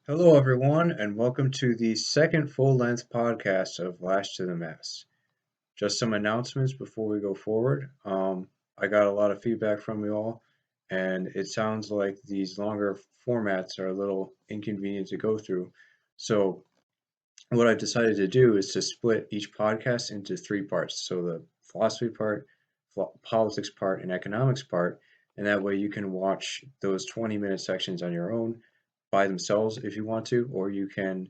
Hello, everyone, and welcome to the second full length podcast of Lash to the Mass. Just some announcements before we go forward. I got a lot of feedback from you all, and it sounds like these longer formats are a little inconvenient to go through. So, what I've decided to do is to split each podcast into three parts. So, the philosophy part, politics part, and economics part. And that way you can watch those 20-minute sections on your own by themselves if you want to, or you can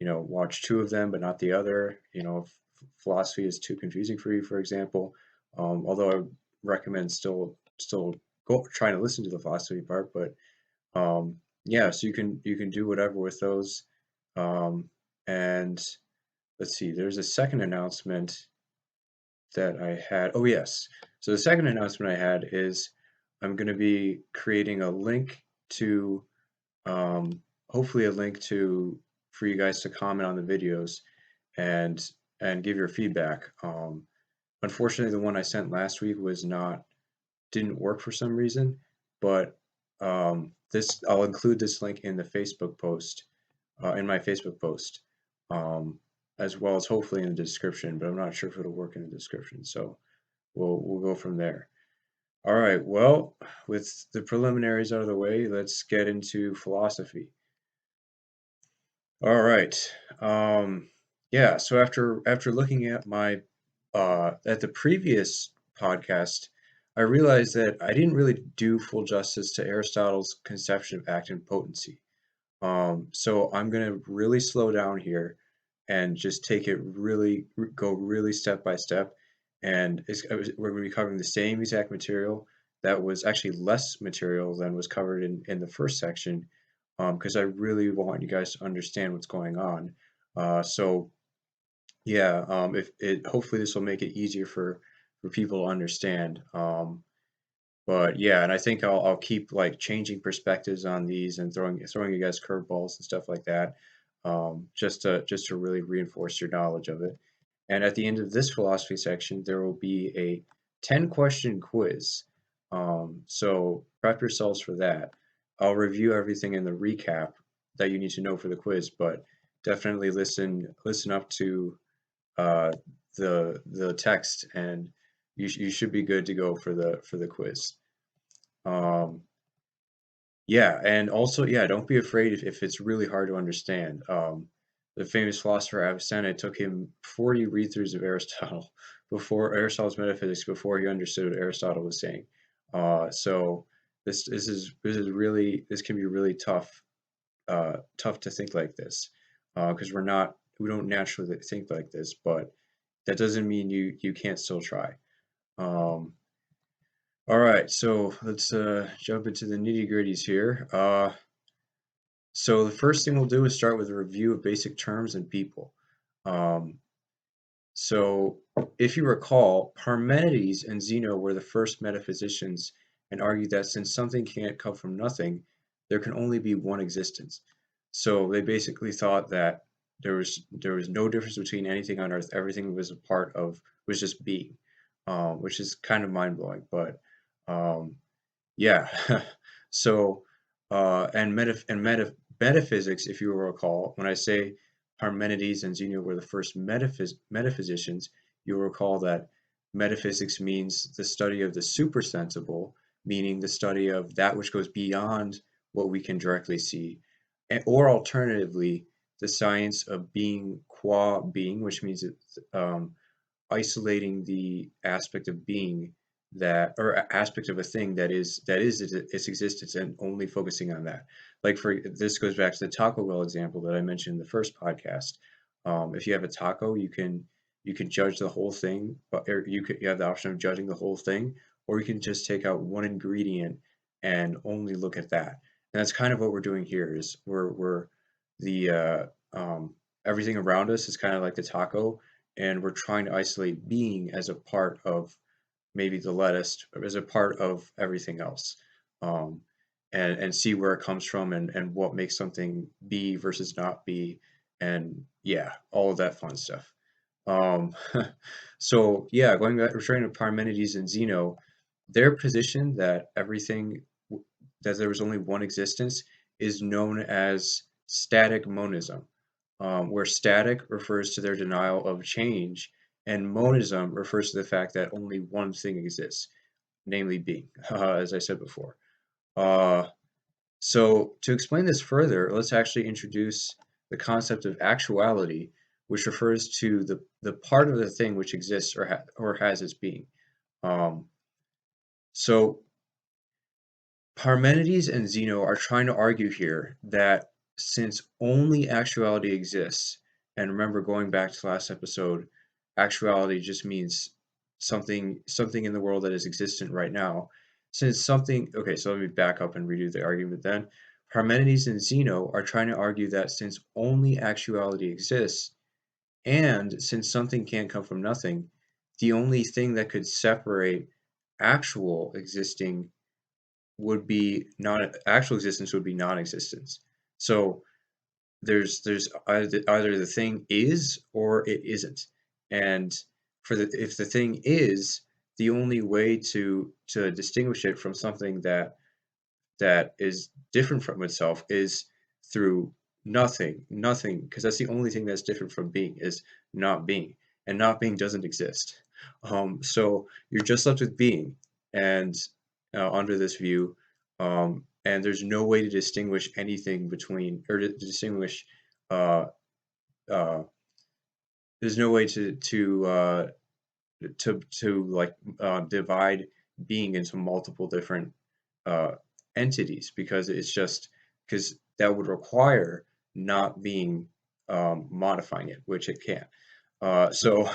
watch two of them but not the other. If philosophy is too confusing for you, for example. Although I would recommend still go trying to listen to the philosophy part, but yeah, so you can do whatever with those. And let's see, there's a second announcement that I had. Oh yes, so the second announcement I had is I'm going to be creating a link to um, hopefully a link to for you guys to comment on the videos and give your feedback. Unfortunately, the one I sent last week was not didn't work for some reason, but this I'll include this link in the Facebook post, in my Facebook post, um, as well as hopefully in the description. But I'm not sure if it'll work in the description, so we'll go from there. All right. Well, with the preliminaries out of the way, let's get into philosophy. All right. Um, yeah, so after looking at my at the previous podcast, I realized that I didn't really do full justice to Aristotle's conception of act and potency. So I'm gonna really slow down here and just take it really go really step by step. And we're gonna be covering the same exact material that was actually less material than was covered in the first section, because I really want you guys to understand what's going on. So yeah, if it hopefully this will make it easier for people to understand. But yeah, and I think I'll keep like changing perspectives on these and throwing you guys curveballs and stuff like that, just to really reinforce your knowledge of it. And at the end of this philosophy section, there will be a 10-question quiz. So prep yourselves for that. I'll review everything in the recap that you need to know for the quiz, but definitely listen up to uh, the text, and you should be good to go for the quiz. Um, yeah, and also, yeah, don't be afraid if it's really hard to understand. The famous philosopher Avicenna, it took him 40 read-throughs of Aristotle before Aristotle's metaphysics before he understood what Aristotle was saying. So this can be really tough to think like this, because we don't naturally think like this, but that doesn't mean you can't still try. Um, all right, so let's jump into the nitty-gritties here. So the first thing we'll do is start with a review of basic terms and people. Um, so if you recall, Parmenides and Zeno were the first metaphysicians and argued that since something can't come from nothing, there can only be one existence. So they basically thought that there was no difference between anything on Earth. Everything was just being, which is kind of mind-blowing. But um, yeah. So, metaphysics, if you will recall, when I say Parmenides and Zeno were the first metaphysicians, you'll recall that metaphysics means the study of the supersensible, meaning the study of that which goes beyond what we can directly see, or alternatively, the science of being qua being, which means isolating the aspect of being aspect of a thing that is its existence and only focusing on that. Like for this goes back to the Taco Bell example that I mentioned in the first podcast. If you have a taco, you can judge the whole thing, but or you have the option of judging the whole thing, or you can just take out one ingredient and only look at that. And that's kind of what we're doing here. Is we're the everything around us is kind of like the taco, and we're trying to isolate being as a part of maybe the lettuce, as a part of everything else, um, and see where it comes from, and what makes something be versus not be, and yeah, all of that fun stuff. Um, so yeah, going back, returning to Parmenides and Zeno, their position that that there was only one existence is known as static monism, where static refers to their denial of change, and monism refers to the fact that only one thing exists, namely being, as I said before. Uh, so to explain this further, let's actually introduce the concept of actuality, which refers to the part of the thing which exists or has its being. Um, so Parmenides and Zeno are trying to argue here that since only actuality exists, and remember going back to last episode, actuality just means something in the world that is existent right now. Okay, so let me back up and redo the argument then. Parmenides and Zeno are trying to argue that since only actuality exists, and since something can't come from nothing, the only thing that could separate actual existing would be non actual existence would be non-existence. So there's either the thing is or it isn't. And if the thing is, the only way to distinguish it from something that is different from itself is through nothing, because that's the only thing that's different from being is not being, and not being doesn't exist. So you're just left with being, and under this view, and there's no way to distinguish anything between, or to distinguish, uh, uh, there's no way to like divide being into multiple different uh, entities, because it's just because that would require not being modifying it, which it can't. So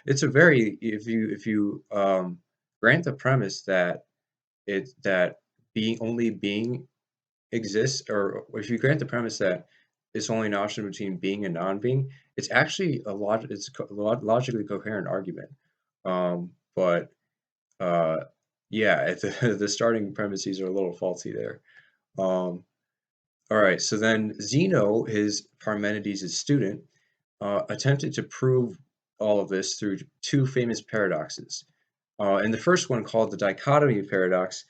it's a very if you grant the premise that being only being exists, or if you grant the premise that it's only an option between being and non-being, it's actually logically coherent argument. But yeah, the starting premises are a little faulty there. Um, all right, so then Zeno, his Parmenides' student, attempted to prove all of this through two famous paradoxes. In the first one, called the Dichotomy Paradox,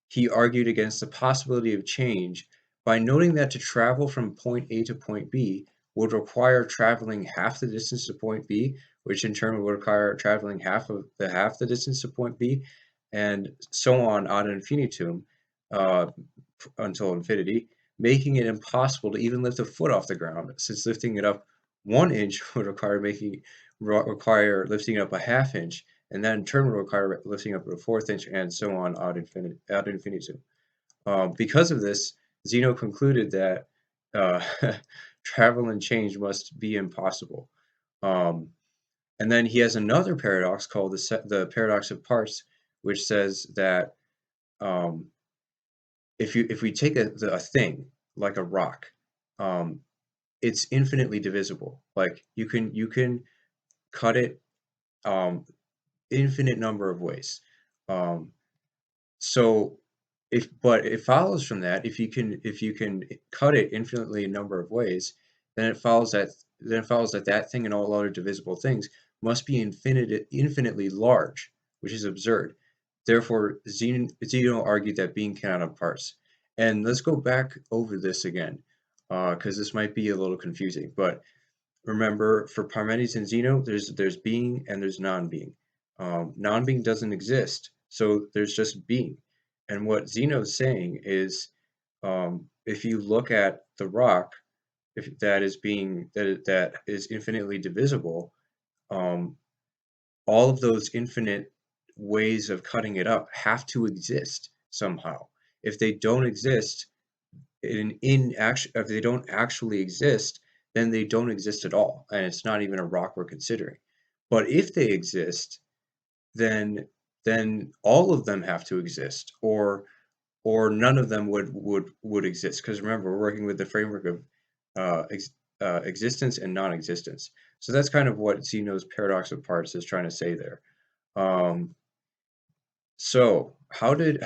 he argued against the possibility of change by noting that to travel from point A to point B would require traveling half the distance to point B, which in turn would require traveling half the distance to point B, and so on ad infinitum, uh, until infinity, making it impossible to even lift a foot off the ground, since lifting it up 1 inch would require lifting it up a half inch, and that in turn would require lifting up a fourth inch, and so on ad infinitum. Because of this, Zeno concluded that uh, travel and change must be impossible. Um, and then he has another paradox called the paradox of parts, which says that um, if we take a thing like a rock, um, it's infinitely divisible. Like you can cut it infinite number of ways. Um, so but it follows from that, if you can cut it infinitely a number of ways, then it follows that that thing and all other divisible things must be infinitely large, which is absurd. Therefore, Zeno argued that being cannot have parts. And let's go back over this again, because this might be a little confusing. But remember, for Parmenides and Zeno, there's being and there's non-being. Non-being doesn't exist, so there's just being. And what Zeno's saying is, if you look at the rock, if that is being that is infinitely divisible, um, all of those infinite ways of cutting it up have to exist somehow. If they don't exist, if they don't actually exist, then they don't exist at all, and it's not even a rock we're considering. But if they exist, then all of them have to exist, or none of them would exist. Because remember, we're working with the framework of existence and non-existence. So that's kind of what Zeno's paradox of parts is trying to say there. Um, so how do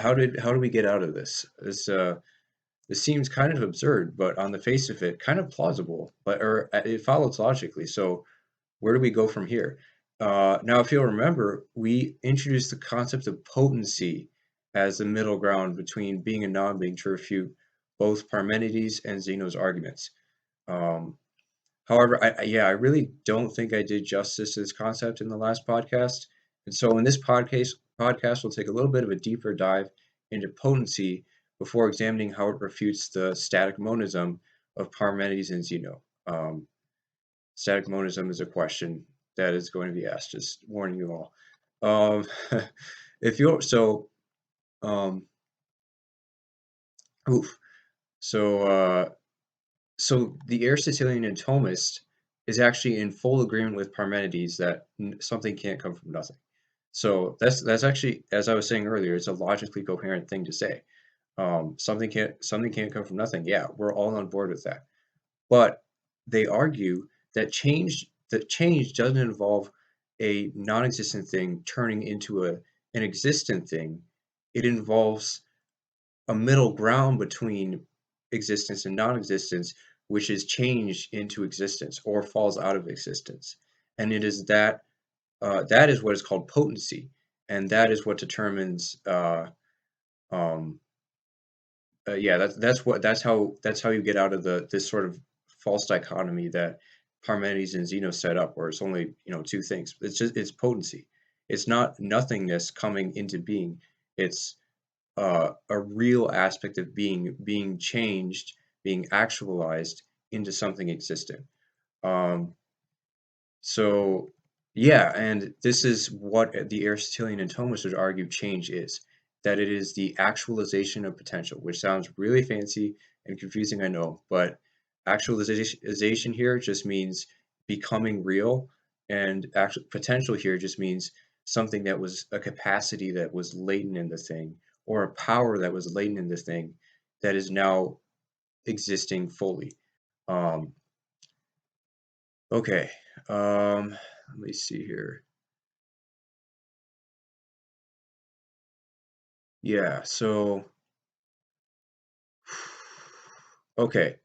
we get out of this? This seems kind of absurd, but on the face of it, kind of plausible. It follows logically. So where do we go from here? Now, if you'll remember, we introduced the concept of potency as the middle ground between being and non-being to refute both Parmenides and Zeno's arguments. Um, However, I really don't think I did justice to this concept in the last podcast. And so in this podcast, we'll take a little bit of a deeper dive into potency before examining how it refutes the static monism of Parmenides and Zeno. Static monism is a question that is going to be asked, just warning you all. Um, if you're so um, oof. So so the Aristotelian and Thomist is actually in full agreement with Parmenides that something can't come from nothing. So that's actually, as I was saying earlier, it's a logically coherent thing to say. Something can't come from nothing. Yeah, we're all on board with that. But they argue that change doesn't involve a non-existent thing turning into an existent thing. It involves a middle ground between existence and non-existence, which is changed into existence or falls out of existence. And it is that is what is called potency, and that is what determines. Um, yeah, that's how you get out of the this sort of false dichotomy that Parmenides and Zeno set up, where it's only two things. It's potency. It's not nothingness coming into being. It's a real aspect of being changed, being actualized into something existent. Um, so yeah, and this is what the Aristotelian and Thomists would argue change is, that it is the actualization of potential, which sounds really fancy and confusing, I know, but actualization here just means becoming real, and actual potential here just means something that was a capacity that was latent in the thing, or a power that was latent in the thing that is now existing fully. Um, okay, let me see here. Yeah, so okay.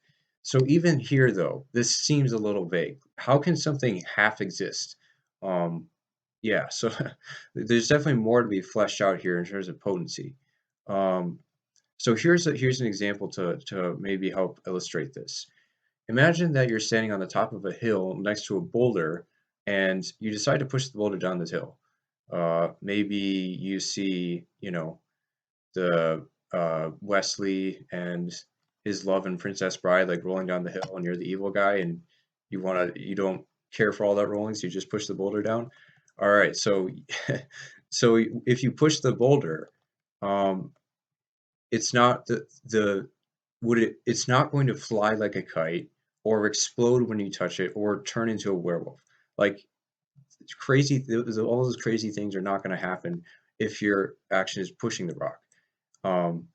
So even here though, this seems a little vague. How can something half exist? Um, yeah, so there's definitely more to be fleshed out here in terms of potency. Um, so here's an example to maybe help illustrate this. Imagine that you're standing on the top of a hill next to a boulder, and you decide to push the boulder down this hill. Maybe you see, the Wesley and his love and Princess Bride like rolling down the hill, and you're the evil guy, and you don't care for all that rolling, so you just push the boulder down. All right, so so if you push the boulder, um, it's not the would it it's not going to fly like a kite or explode when you touch it or turn into a werewolf. Like all those crazy things are not going to happen if your action is pushing the rock. Um,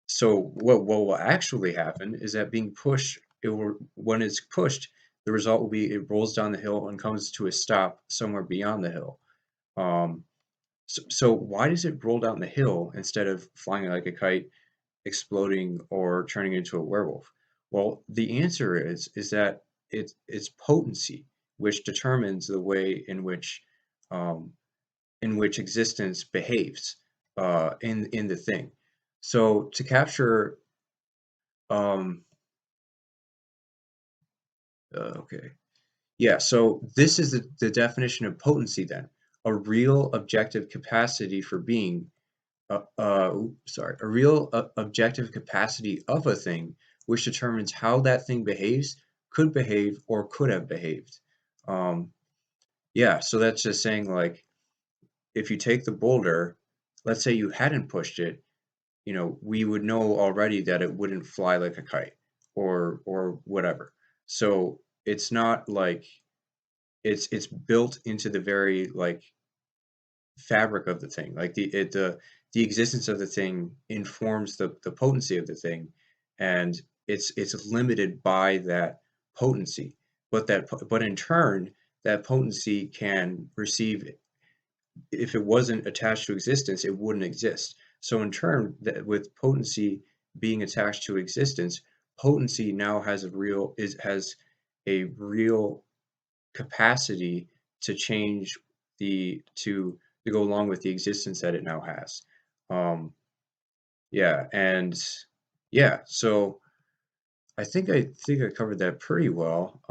so what will actually happen is that being pushed, when it's pushed, the result will be it rolls down the hill and comes to a stop somewhere beyond the hill. Um, so why does it roll down the hill instead of flying like a kite, exploding, or turning into a werewolf? Well, the answer is that it's potency, which determines the way um, in which existence behaves in the thing. So to capture um, okay. Yeah, so this is the definition of potency then. A real objective capacity for being, a real objective capacity of a thing, which determines how that thing behaves, could behave, or could have behaved. Um, yeah, so that's just saying like, if you take the boulder, let's say you hadn't pushed it, we would know already that it wouldn't fly like a kite or whatever. So it's not like it's built into the very like fabric of the thing. Like the existence of the thing informs the potency of the thing, and it's limited by that potency. But in turn, that potency can receive, if it wasn't attached to existence, it wouldn't exist. So in turn, that with potency being attached to existence, potency now has a real capacity to change to go along with the existence that it now has. Um, yeah, and Yeah, so I think I covered that pretty well.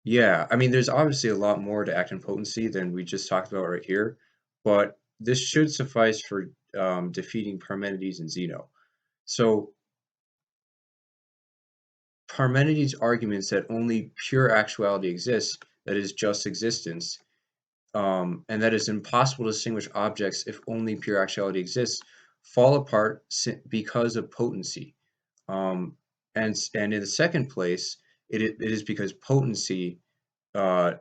Yeah, I mean, there's obviously a lot more to act in potency than we just talked about right here, but this should suffice for defeating Parmenides and Zeno. So Parmenides' arguments that only pure actuality exists, that is just existence, and that it's impossible to distinguish objects if only pure actuality exists, fall apart because of potency. Um, and in the second place, it is because potency uh,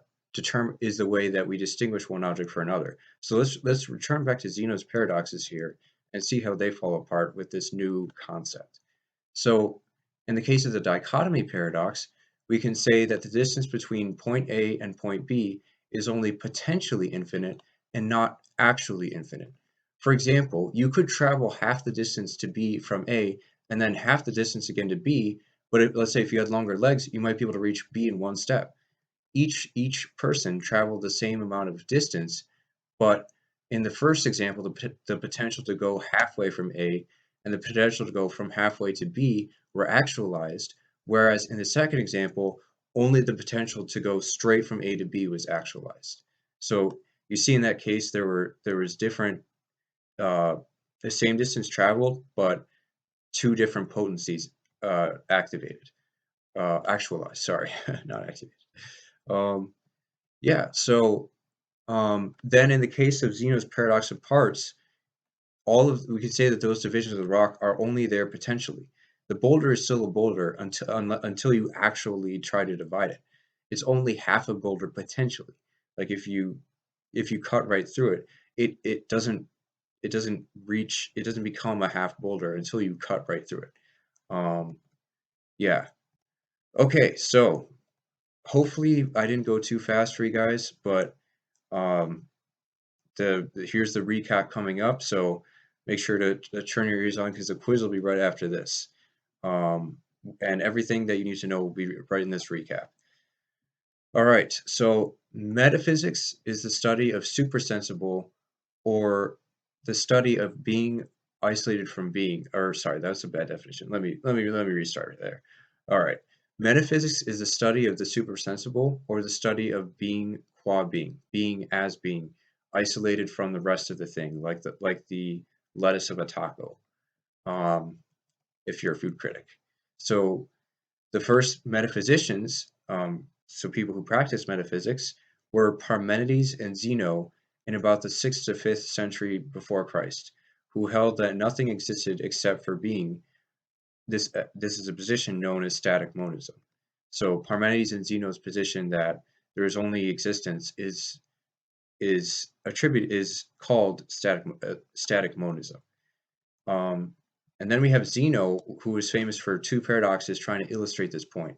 is the way that we distinguish one object from another. So let's return back to Zeno's paradoxes here and see how they fall apart with this new concept. So in the case of the dichotomy paradox, we can say that the distance between point A and point B is only potentially infinite and not actually infinite. For example, you could travel half the distance to B from A and then half the distance again to B, but let's say if you had longer legs, you might be able to reach B in one step. Each person traveled the same amount of distance, but in the first example, the potential to go halfway from A and the potential to go from halfway to B were actualized, whereas in the second example, only the potential to go straight from A to B was actualized. So you see in that case, there was different, uh, the same distance traveled, but two different potencies activated, actualized. Sorry, not activated. Um, yeah. So then in the case of Zeno's paradox of parts, we can say that those divisions of the rock are only there potentially. The boulder is still a boulder until you actually try to divide it. It's only half a boulder potentially. Like if you cut right through it, it doesn't become a half boulder until you cut right through it. Um, yeah. Okay, so hopefully I didn't go too fast for you guys, but um, here's the recap coming up. So make sure to turn your ears on because the quiz will be right after this. Um, and everything that you need to know will be right in this recap. All right. So metaphysics is the study of supersensible or the study of being isolated from being, or sorry, that's a bad definition. Let me restart there. All right. Metaphysics is the study of the supersensible or the study of being qua being as being, isolated from the rest of the thing, like the lettuce of a taco. Um, if you're a food critic. So the first metaphysicians, so people who practiced metaphysics, were Parmenides and Zeno in about the 6th to 5th century before Christ, who held that nothing existed except for being. This is a position known as static monism. So Parmenides and Zeno's position that there is only existence is called static monism. Um, and then we have Zeno, who is famous for two paradoxes trying to illustrate this point.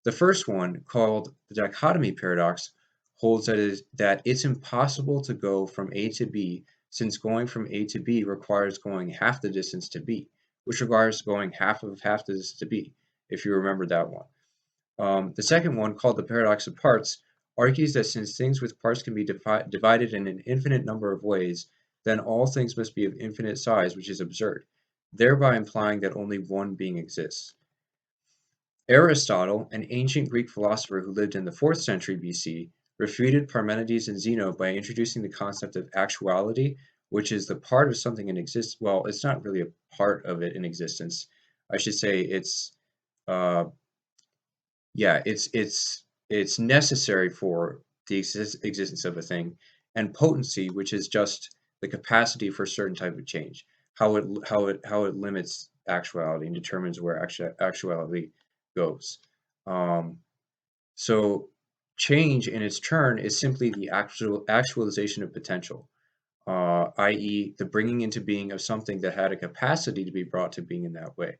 The first one, called the Dichotomy Paradox, holds that it's impossible to go from A to B, since going from A to B requires going half the distance to B, which requires going half of half the distance to B, if you remember that one. The second one, called the Paradox of Parts, argues that since things with parts can be divided in an infinite number of ways, then all things must be of infinite size, which is absurd, thereby implying that only one being exists. Aristotle, an ancient Greek philosopher who lived in the 4th century BC, refuted Parmenides and Zeno by introducing the concept of actuality, which is the part of something in existence. Well, it's not really a part of it in existence. I should say uh, yeah, it's necessary for the existence of a thing, and potency, which is just the capacity for a certain type of change, how it limits actuality and determines where actuality goes. Um, so change in its turn is simply the actualization of potential, i.e., the bringing into being of something that had a capacity to be brought to being in that way.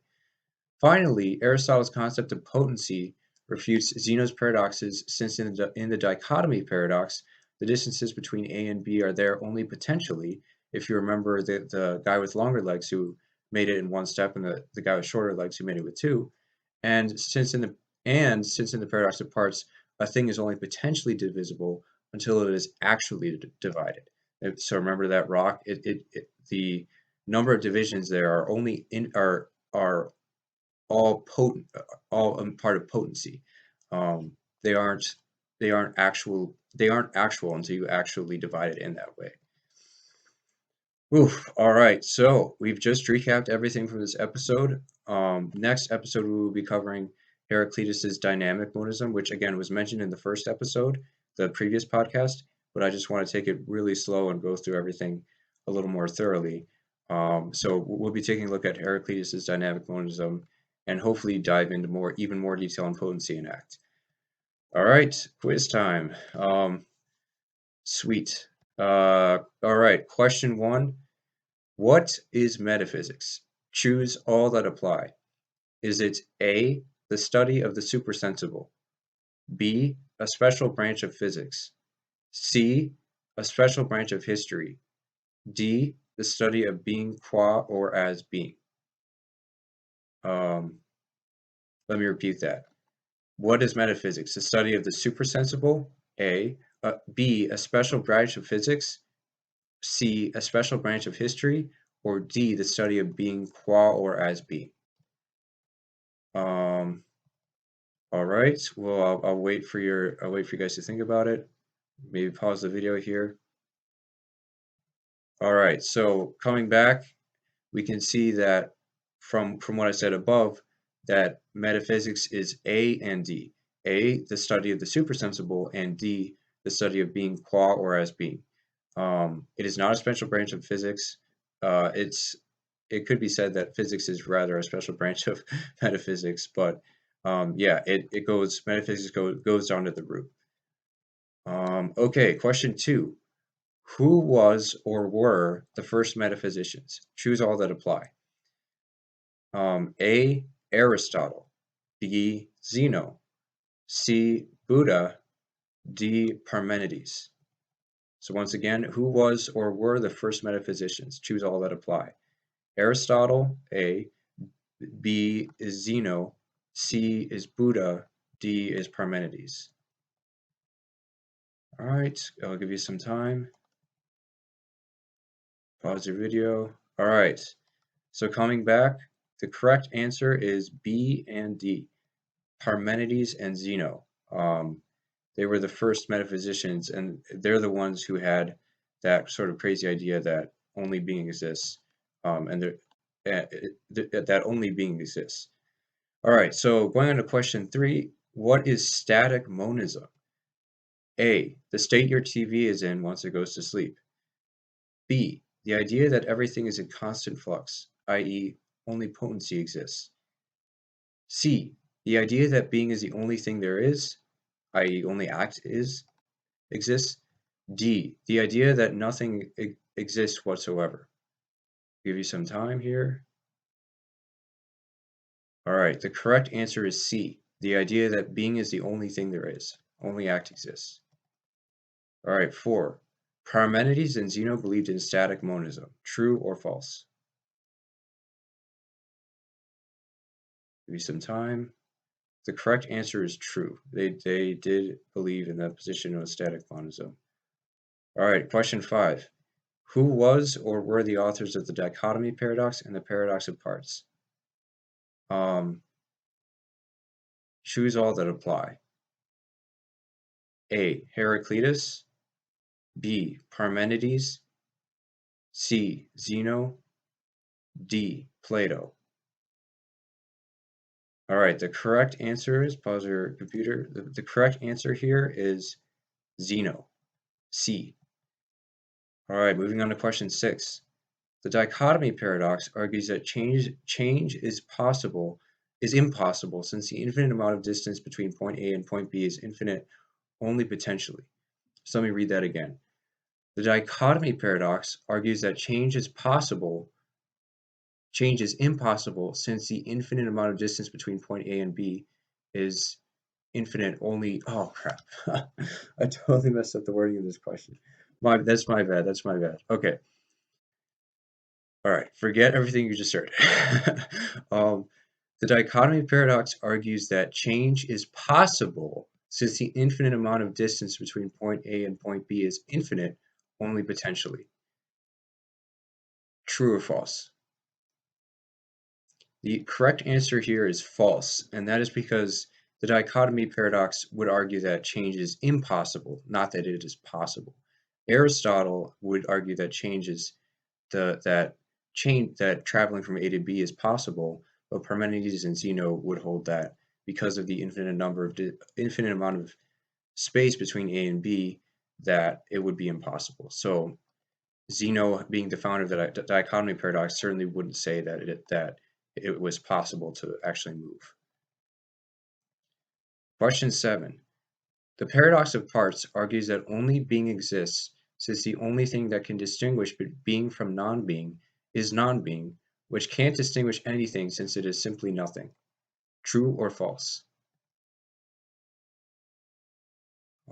Finally, Aristotle's concept of potency refutes Zeno's paradoxes, since in the dichotomy paradox, the distances between A and B are there only potentially. If you remember the guy with longer legs who made it in one step and the guy with shorter legs who made it with two. And since in the paradox of parts, a thing is only potentially divisible until it is actually divided. So remember that rock? number of divisions there are only are all potent, all part of potency. Um, they aren't they aren't actual until you actually divide it in that way. Oof. All right. So we've just recapped everything from this episode. Next episode, we will be covering Heraclitus's dynamic monism, which again was mentioned in the first episode, the previous podcast, but I just want to take it really slow and go through everything a little more thoroughly. So we'll be taking a look at Heraclitus's dynamic monism and hopefully dive into even more detail on potency and act. All right, quiz time. Sweet. All right, question one. What is metaphysics? Choose all that apply. Is it A, the study of the supersensible, B, a special branch of physics, C, a special branch of history, D, the study of being qua or as being? Um, Let me repeat that. What is metaphysics? The study of the supersensible, A, B, a special branch of physics, C, a special branch of history, or D, the study of being qua or as being? Um, all right. Well, I'll wait for you guys to think about it. Maybe pause the video here. All right. So coming back, we can see that from what I said above, that metaphysics is A and D. A, the study of the supersensible, and D, the study of being qua or as being. It is not a special branch of physics. It could be said that physics is rather a special branch of metaphysics, but yeah, it goes metaphysics goes down to the root. Okay, question two. Who was or were the first metaphysicians? Choose all that apply. A. Aristotle, B. Zeno, C. Buddha, D. Parmenides. So once again, who was or were the first metaphysicians? Choose all that apply. Aristotle, A. B is Zeno, C is Buddha, D is Parmenides. All right, I'll give you some time. Pause your video. All right, so coming back, the correct answer is B and D, Parmenides and Zeno. They were the first metaphysicians, and they're the ones who had that sort of crazy idea that only being exists, and that only being exists. All right, so going on to question three, what is static monism? A, the state your TV is in once it goes to sleep. B, the idea that everything is in constant flux, i.e., only potency exists. C, the idea that being is the only thing there is, i.e., only act exists. D, the idea that nothing exists whatsoever. Give you some time here. All right, the correct answer is C, the idea that being is the only thing there is, only act exists. All right, 4. Parmenides and Zeno believed in static monism. True or false? Give you some time. The correct answer is true. They did believe in the position of static monism. All right, question 5. Who was or were the authors of the Dichotomy Paradox and the Paradox of Parts? Choose all that apply. A. Heraclitus, B. Parmenides, C. Zeno, D. Plato. All right, the correct answer is, pause your computer. The correct answer here is Zeno, C. All right, moving on to question 6. The dichotomy paradox argues that change is impossible since the infinite amount of distance between point A and point B is infinite only potentially. So let me read that again. The dichotomy paradox argues that change is impossible since the infinite amount of distance between point A and B is infinite only. Oh crap. I totally messed up the wording of this question. That's my bad. Okay. All right. Forget everything you just heard. The dichotomy paradox argues that change is possible since the infinite amount of distance between point A and point B is infinite only potentially. True or false? The correct answer here is false, and that is because the dichotomy paradox would argue that change is impossible, not that it is possible. Aristotle would argue that that traveling from A to B is possible, but Parmenides and Zeno would hold that because of the infinite amount of space between A and B, that it would be impossible. So Zeno, being the founder of the dichotomy paradox, certainly wouldn't say that it was possible to actually move. Question 7. The paradox of parts argues that only being exists, since the only thing that can distinguish being from non-being is non-being, which can't distinguish anything since it is simply nothing. True or false?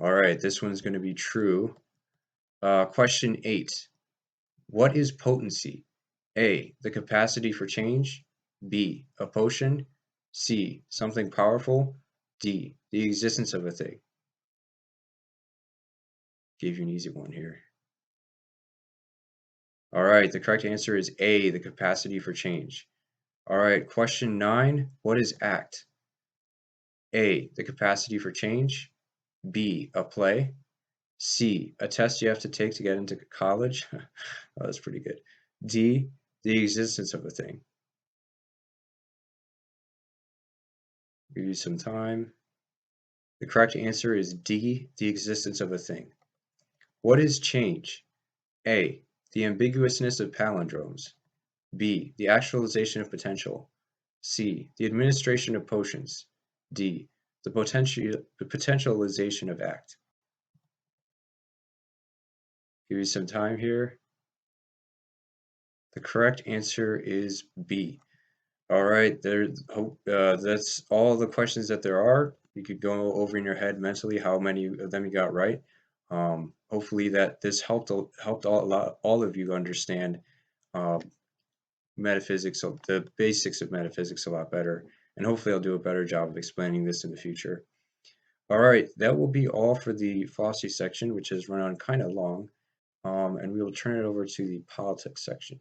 All right, this one's going to be true. Question 8. What is potency? A, the capacity for change. B, a potion. C, something powerful. D, the existence of a thing. Gave you an easy one here. All right, the correct answer is A, the capacity for change. All right, question 9. What is act? A, the capacity for change. B, a play. C, a test you have to take to get into college. Oh, that's pretty good. D, the existence of a thing. Give you some time. The correct answer is D, the existence of a thing. What is change? A, the ambiguousness of palindromes. B, the actualization of potential. C, the administration of potions. D, the potentialization of act. Give you some time here. The correct answer is B. All right, that's all the questions that there are. You could go over in your head mentally how many of them you got right. Hopefully that this helped all of you understand uh, metaphysics, the basics of metaphysics a lot better, and hopefully I'll do a better job of explaining this in the future. All right, that will be all for the philosophy section, which has run on kind of long, and we will turn it over to the politics section.